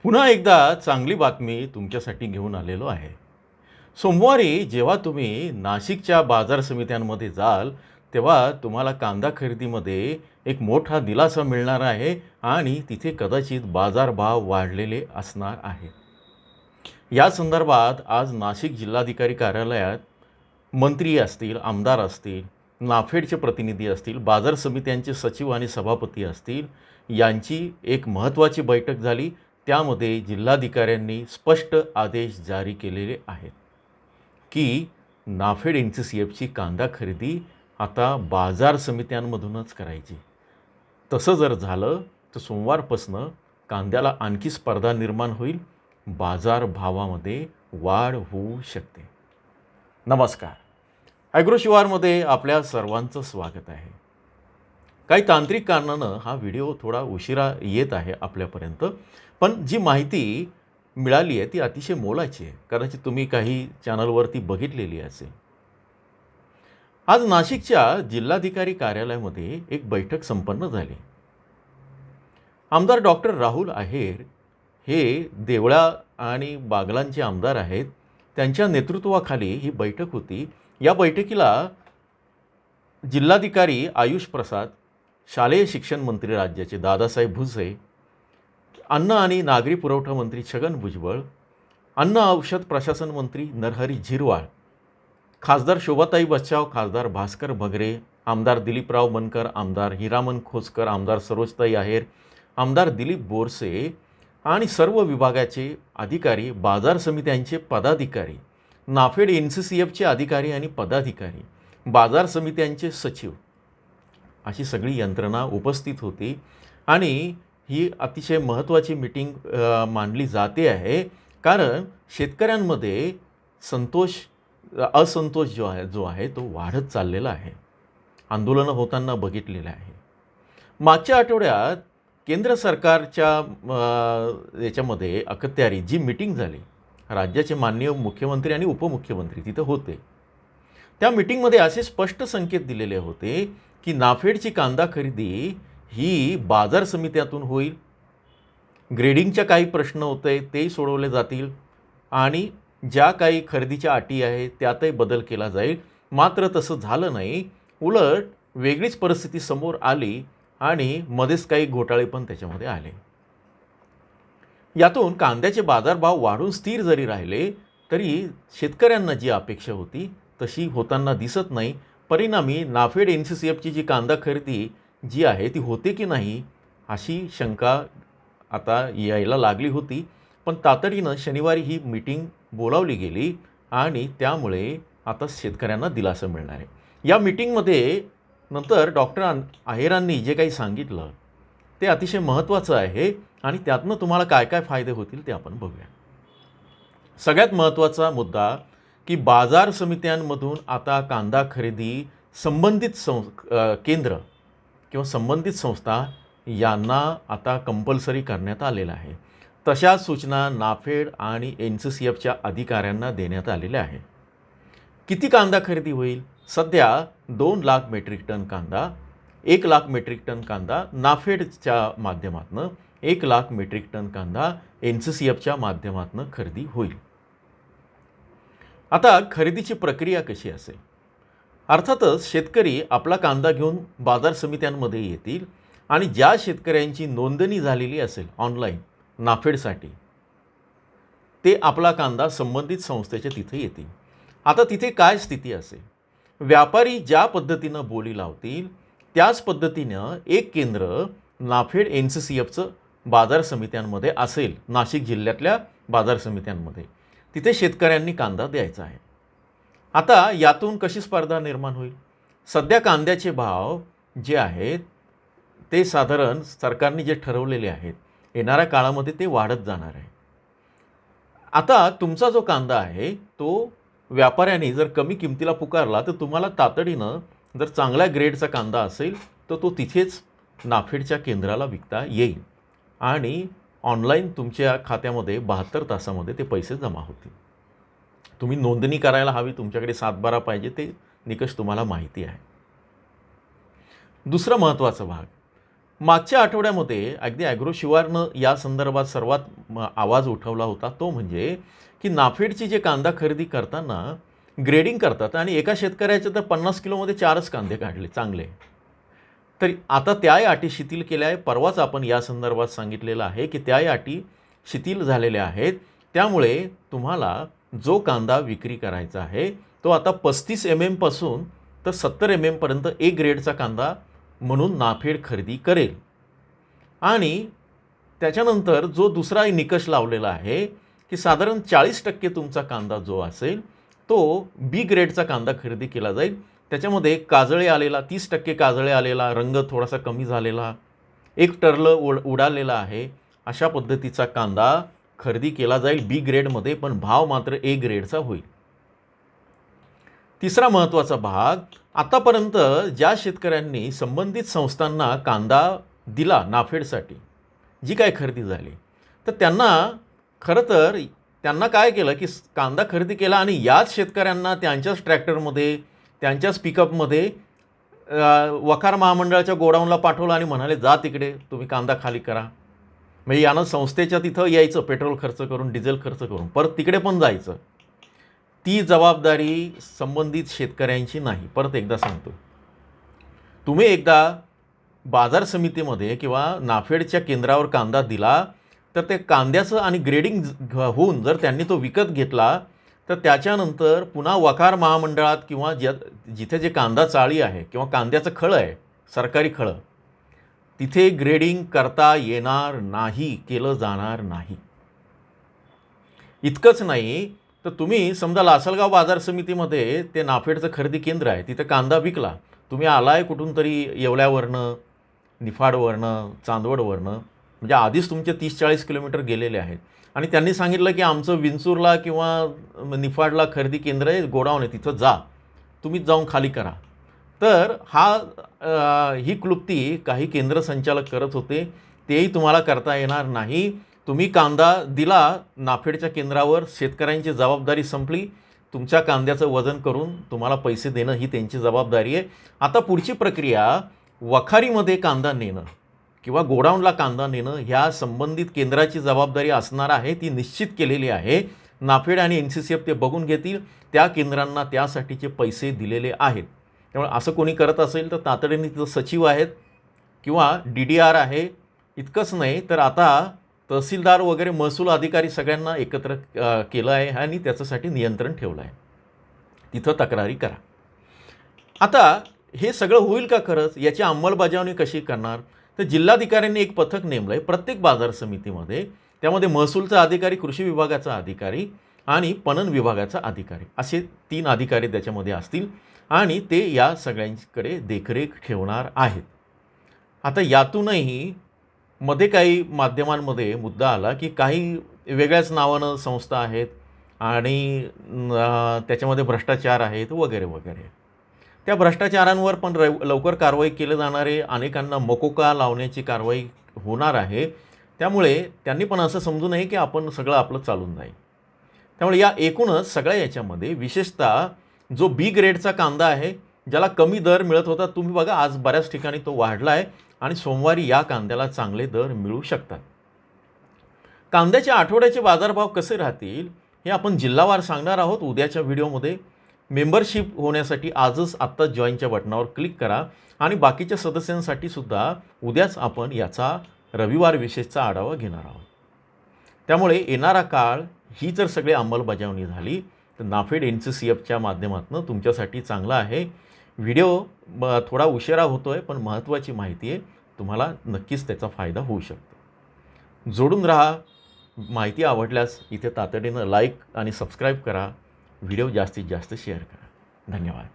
पुन्हा एकदा चांगली बातमी तुमच्यासाठी घेऊन आलेलो आहे. सोमवारी जेव्हा तुम्ही नाशिकच्या बाजार समित्यांमध्ये जाल, तेव्हा तुम्हाला कांदा खरेदीमध्ये एक मोठा दिलासा मिळणार आहे आणि तिथे कदाचित बाजारभाव वाढलेले असणार आहेत. या संदर्भात आज नाशिक जिल्हाधिकारी कार्यालयात मंत्री असतील, आमदार असतील, नाफेडचे प्रतिनिधी असतील, बाजार समित्यांचे सचिव आणि सभापती असतील, यांची एक महत्त्वाची बैठक झाली. त्यामध्ये जिल्हाधिकाऱ्यांनी स्पष्ट आदेश जारी केलेले आहेत की नाफेड NCCFची कांदा खरेदी आता बाजार समित्यांमधूनच करायची. तसं जर झालं तर सोमवारपासनं कांद्याला आणखी स्पर्धा निर्माण होईल, बाजारभावामध्ये वाढ होऊ शकते. नमस्कार. ॲग्रोशिवारमध्ये आपल्या सर्वांचं स्वागत आहे. काही तांत्रिक कारणानं हा व्हिडिओ थोडा उशिरा येत आहे आपल्यापर्यंत, पण जी माहिती मिळाली आहे ती अतिशय मोलाची आहे. कदाचित तुम्ही काही चॅनलवरती बघितलेली असेल. आज नाशिकच्या जिल्हाधिकारी कार्यालयामध्ये एक बैठक संपन्न झाली. आमदार डॉक्टर राहुल आहेर हे देवळा आणि बागलांचे आमदार आहेत. त्यांच्या नेतृत्वाखाली ही बैठक होती. या बैठकीला जिल्हाधिकारी आयुष प्रसाद, शालेय शिक्षण मंत्री राज्याचे दादासाहेब भुसे, अन्न आणि नागरी पुरवठा मंत्री छगन भुजबळ, अन्न औषध प्रशासन मंत्री नरहरी झिरवाळ, खासदार शोभाताई बच्चाव, खासदार भास्कर भगरे, आमदार दिलीपराव बनकर, आमदार हिरामन खोसकर, आमदार सरोजताई आहेर, आमदार दिलीप बोरसे आणि सर्व विभागाचे अधिकारी, बाजार समित्यांचे पदाधिकारी, नाफेड NCCFचे अधिकारी आणि पदाधिकारी, बाजार समित्यांचे सचिव, अशी सगळी यंत्रणा उपस्थित होती. आणि ही अतिशय महत्त्वाची मीटिंग मानली जाते आहे, कारण शेतकऱ्यांमध्ये असंतोष जो आहे तो वाढत चाललेला आहे. आंदोलनं होताना बघितलेलं आहे. मागच्या आठवड्यात केंद्र सरकारच्या याच्यामध्ये अखत्यारीत जी मीटिंग झाली, राज्याचे माननीय मुख्यमंत्री आणि उपमुख्यमंत्री तिथं होते. त्या मीटिंगमध्ये असे स्पष्ट संकेत दिलेले होते की नाफेडची कांदा खरेदी ही बाजार समित्यातून होईल. ग्रेडिंगच्या काही प्रश्न होते तेही सोडवले जातील आणि ज्या काही खरेदीच्या अटी आहेत त्यातही बदल केला जाईल. मात्र तसं झालं नाही. उलट वेगळीच परिस्थिती समोर आली आणि मध्येच काही घोटाळे पण त्याच्यामध्ये आले. यातून कांद्याचे बाजारभाव वाढून स्थिर जरी राहिले तरी शेतकऱ्यांना जी अपेक्षा होती तशी होताना दिसत नाही. परिणामी नाफेड NCCFची जी कांदा खरेदी जी आहे ती होते की नाही अशी शंका आता यायला लागली होती. पण तातडीनं शनिवारी ही मीटिंग बोलावली गेली आणि त्यामुळे आता शेतकऱ्यांना दिलासा मिळणार आहे. या मीटिंगमध्ये नंतर डॉक्टर आहेरांनी जे काही सांगितलं ते अतिशय महत्त्वाचं आहे आणि त्यातनं तुम्हाला काय काय फायदे होतील ते आपण बघूया. सगळ्यात महत्त्वाचा मुद्दा की बाजार समित्यांमधून आता कांदा खरेदी संबंधित केंद्र किंवा संबंधित संस्था यांना आता कंपल्सरी करण्यात आलेलं आहे. तशा सूचना नाफेड आणि NCCFच्या अधिकाऱ्यांना देण्यात आलेल्या आहे. किती कांदा खरेदी होईल? सध्या 2 लाख मेट्रिक टन कांदा, 1 लाख मेट्रिक टन कांदा नाफेडच्या माध्यमातून, 1 लाख मेट्रिक टन कांदा NCCFच्या माध्यमातून खरेदी होईल. आता खरेदीची प्रक्रिया कशी असेल? अर्थातच शेतकरी आपला कांदा घेऊन बाजार समित्यांमध्ये येतील आणि ज्या शेतकऱ्यांची नोंदणी झालेली असेल ऑनलाईन नाफेडसाठी ते आपला कांदा संबंधित संस्थेच्या तिथे येतील. आता तिथे काय स्थिती असेल? व्यापारी ज्या पद्धतीनं बोली लावतील त्याच पद्धतीनं एक केंद्र नाफेड NCCFचं बाजार समित्यांमध्ये असेल. नाशिक जिल्ह्यातल्या बाजार समित्यांमध्ये तिथे शेतकऱ्यांनी कांदा द्यायचा आहे. आता यातून कशी स्पर्धा निर्माण होईल? सध्या कांद्याचे भाव जे आहेत ते साधारण सरकारने जे ठरवलेले आहेत येणाऱ्या काळामध्ये ते वाढत जाणार आहे. आता तुमचा जो कांदा आहे तो व्यापाऱ्यांनी जर कमी किमतीला पुकारला तर तुम्हाला तातडीनं जर चांगल्या ग्रेडचा कांदा असेल तर तो तिथेच नाफेडच्या केंद्राला विकता येईल आणि ऑनलाईन तुमच्या खात्यामध्ये 72 तासामध्ये ते पैसे जमा होतील. तुम्ही नोंदणी करायला हवी, तुमच्याकडे 7/12 पाहिजे, ते निकष तुम्हाला माहिती आहे. दुसरा महत्त्वाचा भाग, मागच्या आठवड्यामध्ये अगदी ॲग्रो शिवारनं या संदर्भात सर्वात आवाज उठवला होता, तो म्हणजे की नाफेडची जे कांदा खरेदी करताना ग्रेडिंग करतात आणि एका शेतकऱ्याचे तर 50 किलोमध्ये 4च कांदे काढले चांगले. तर आता त्याही अटी शिथिल केल्या आहे. परवाच आपण या संदर्भात सांगितलेलं आहे की त्याही अटी शिथिल झालेल्या आहेत. त्यामुळे तुम्हाला जो कांदा विक्री करायचा आहे तो आता 35 पासून तर 70 पर्यंत ए ग्रेडचा कांदा म्हणून नाफेड खरेदी करेल. आणि त्याच्यानंतर जो दुसरा निकष लावलेला आहे की साधारण 40% तुमचा कांदा जो असेल तो बी ग्रेडचा कांदा खरेदी केला जाईल. त्याच्यामध्ये काजळे आलेला 30% काजळे आलेला, रंग थोडासा कमी झालेला, एक टर्लं उडालेला आहे, अशा पद्धतीचा कांदा खरेदी केला जाईल बी ग्रेडमध्ये, पण भाव मात्र ए ग्रेडचा होईल. तिसरा महत्त्वाचा भाग, आतापर्यंत ज्या शेतकऱ्यांनी संबंधित संस्थांना कांदा दिला नाफेडसाठी जी काय खरेदी झाली, तर त्यांना काय केलं की कांदा खरेदी केला आणि याच शेतकऱ्यांना त्यांच्याच ट्रॅक्टरमध्ये, त्यांच्याच पिकअपमध्ये वखार महामंडळाच्या गोडाऊनला पाठवलं आणि म्हणाले जा तिकडे तुम्ही कांदा खाली करा. म्हणजे यानं संस्थेच्या तिथं यायचं, पेट्रोल खर्च करून, डिझेल खर्च करून, परत तिकडे पण जायचं. ती जबाबदारी संबंधित शेतकऱ्यांची नाही. परत एकदा सांगतो, तुम्ही एकदा बाजार समितीमध्ये किंवा नाफेडच्या केंद्रावर कांदा दिला तर ते कांद्याचं आणि ग्रेडिंग होऊन जर त्यांनी तो विकत घेतला तर त्याच्यानंतर पुन्हा वखार महामंडळात किंवा जिथे जे कांदा चाळी आहे किंवा कांद्याचं खळं आहे, सरकारी खळं, तिथे ग्रेडिंग करता येणार नाही, केलं जाणार नाही. इतकंच नाही तर तुम्ही समजा लासलगाव बाजार समितीमध्ये ते नाफेडचं खरेदी केंद्र आहे, तिथे कांदा विकला, तुम्ही आलाय कुठून तरी येवल्यावरनं, निफाडवरनं, चांदवडवरनं, म्हणजे आधीच तुमचे 30-40 किलोमीटर गेलेले आहेत आणि त्यांनी सांगितलं की आमचं विंचूरला किंवा निफाडला खरेदी केंद्र आहे, गोडाऊन आहे, तिथं जा, तुम्हीच जाऊन खाली करा. तर ही क्लुप्ती काही केंद्र संचालक करत होते, तेही तुम्हाला करता येणार नाही. तुम्ही कांदा दिला नाफेडच्या केंद्रावर, शेतकऱ्यांची जबाबदारी संपली, तुमच्या कांद्याचं वजन करून तुम्हाला पैसे देणं ही त्यांची जबाबदारी आहे. आता पुढची प्रक्रिया वखारीमध्ये कांदा नेणं किंवा गोडाऊनला कांदा नेणं ह्या संबंधित केंद्राची जबाबदारी असणार आहे, ती निश्चित केलेली आहे. नाफेड आणि NCCF ते बघून घेतील, त्या केंद्रांना त्यासाठीचे पैसे दिलेले आहेत. त्यामुळे असं कोणी करत असेल तर तातडीने तिथं सचिव आहेत किंवा DDR आहे. इतकंच नाही तर आता तहसीलदार वगैरे महसूल अधिकारी सगळ्यांना एकत्र केलं आहे आणि त्याच्यासाठी नियंत्रण ठेवलं आहे. तिथं तक्रारी करा. आता हे सगळं होईल का खरंच, याची अंमलबजावणी कशी करणार, तर जिल्हाधिकाऱ्यांनी एक पथक नेमलं आहे प्रत्येक बाजार समितीमध्ये. त्यामध्ये महसूलचा अधिकारी, कृषी विभागाचा अधिकारी आणि पणन विभागाचा अधिकारी असे 3 अधिकारी त्याच्यामध्ये असतील आणि ते या सगळ्यांकडे देखरेख ठेवणार आहेत. आता यातूनही मध्ये काही माध्यमांमध्ये मुद्दा आला की काही वेगळ्याच नावानं संस्था आहेत आणि त्याच्यामध्ये भ्रष्टाचार आहेत वगैरे वगैरे. त्या भ्रष्टाचारांवर पण लवकर कारवाई केली जाणार आहे. अनेकांना मकोका लावण्याची कारवाई होणार आहे. त्यामुळे त्यांनी पण असं समजू नये की आपण सगळं आपलं चालून जाईल. त्यामुळे या एकूणच सगळ्या याच्यामध्ये विशेषतः जो बी ग्रेडचा कांदा आहे, ज्याला कमी दर मिळत होता, तुम्ही बघा आज बऱ्याच ठिकाणी तो वाढला आहे आणि सोमवारी या कांद्याला चांगले दर मिळू शकतात. कांद्याच्या आठवड्याचे बाजारभाव कसे राहतील हे आपण जिल्हावार सांगणार आहोत उद्याच्या व्हिडिओमध्ये. मेंबरशिप होण्यासाठी आजच आत्ता जॉईनच्या बटनावर क्लिक करा आणि बाकीच्या सदस्यांसाठी सुद्धा उद्याच आपण याचा रविवार विशेषचा आढावा घेणार आहोत. त्यामुळे येणारा काळ ही जर सगळी अंमलबजावणी झाली तर नाफेड NCCFच्या माध्यमातून तुमच्यासाठी चांगला आहे. व्हिडिओ थोडा उशिरा होतो आहे, पण महत्त्वाची माहिती आहे, तुम्हाला नक्कीच त्याचा फायदा होऊ शकतो. जोडून राहा. माहिती आवडल्यास इथे तातडीनं लाईक आणि सबस्क्राईब करा. व्हिडिओ जास्तीत जास्त शेअर करा. धन्यवाद.